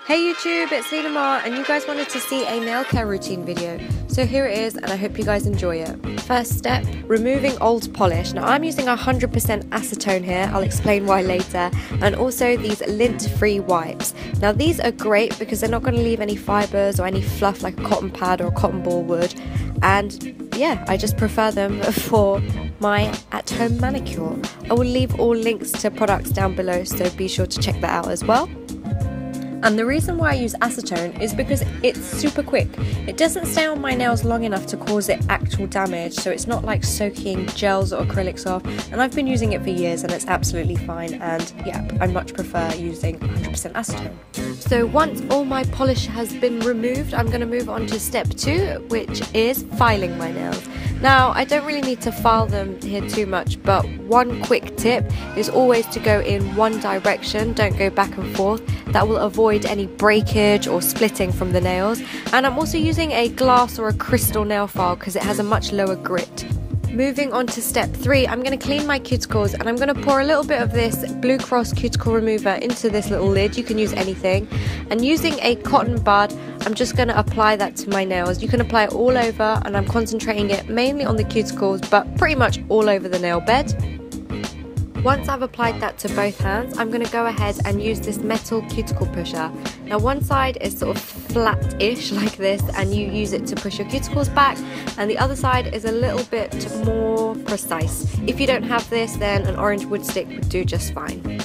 Hey YouTube, it's Linamar, and you guys wanted to see a nail care routine video, so here it is, and I hope you guys enjoy it. First step, removing old polish. Now I'm using 100% acetone here, I'll explain why later, and also these lint-free wipes. Now these are great because they're not going to leave any fibres or any fluff like a cotton pad or a cotton ball would, and yeah, I just prefer them for my at-home manicure. I will leave all links to products down below, so be sure to check that out as well. And the reason why I use acetone is because it's super quick. It doesn't stay on my nails long enough to cause it actual damage, so it's not like soaking gels or acrylics off, and I've been using it for years and it's absolutely fine, and yeah, I much prefer using 100% acetone. So once all my polish has been removed, I'm going to move on to step 2, which is filing my nails. Now, I don't really need to file them here too much, but one quick tip is always to go in one direction, don't go back and forth. That will avoid any breakage or splitting from the nails. And I'm also using a glass or a crystal nail file because it has a much lower grit. Moving on to step 3, I'm going to clean my cuticles, and I'm going to pour a little bit of this Blue Cross cuticle remover into this little lid. You can use anything, and using a cotton bud, I'm just going to apply that to my nails. You can apply it all over, and I'm concentrating it mainly on the cuticles, but pretty much all over the nail bed. Once I've applied that to both hands, I'm going to go ahead and use this metal cuticle pusher. Now one side is sort of flat-ish like this, and you use it to push your cuticles back, and the other side is a little bit more precise. If you don't have this, then an orange wood stick would do just fine.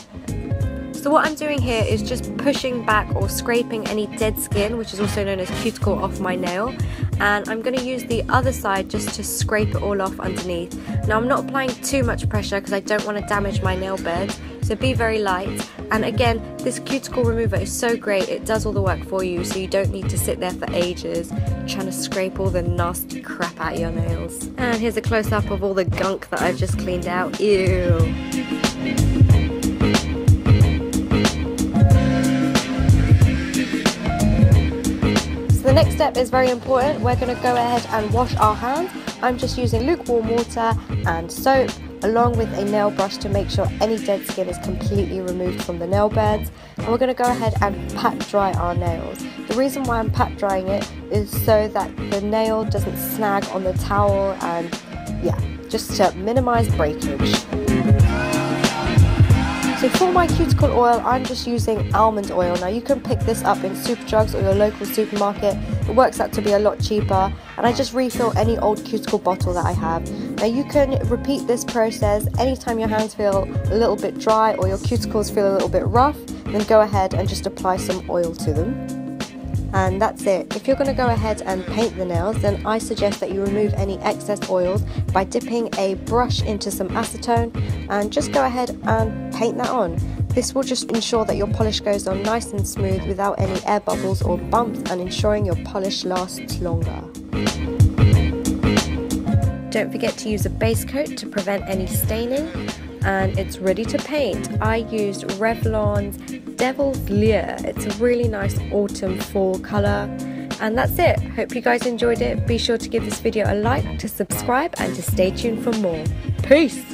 So what I'm doing here is just pushing back or scraping any dead skin, which is also known as cuticle, off my nail, and I'm going to use the other side just to scrape it all off underneath. Now I'm not applying too much pressure because I don't want to damage my nail bed, so be very light. And again, this cuticle remover is so great, it does all the work for you, so you don't need to sit there for ages trying to scrape all the nasty crap out of your nails. And here's a close-up of all the gunk that I've just cleaned out. Ew. The next step is very important. We're going to go ahead and wash our hands. I'm just using lukewarm water and soap along with a nail brush to make sure any dead skin is completely removed from the nail beds. And we're going to go ahead and pat dry our nails. The reason why I'm pat drying it is so that the nail doesn't snag on the towel, and yeah, just to minimize breakage. So for my cuticle oil, I'm just using almond oil. Now you can pick this up in Superdrugs or your local supermarket. It works out to be a lot cheaper, and I just refill any old cuticle bottle that I have. Now you can repeat this process anytime your hands feel a little bit dry or your cuticles feel a little bit rough, then go ahead and just apply some oil to them. And that's it. If you're going to go ahead and paint the nails, then I suggest that you remove any excess oils by dipping a brush into some acetone and just go ahead and paint that on. This will just ensure that your polish goes on nice and smooth without any air bubbles or bumps, and ensuring your polish lasts longer. Don't forget to use a base coat to prevent any staining, and it's ready to paint. I used Revlon's Devil's Lure. It's a really nice autumn fall colour, and that's it. Hope you guys enjoyed it. Be sure to give this video a like, to subscribe, and to stay tuned for more. Peace!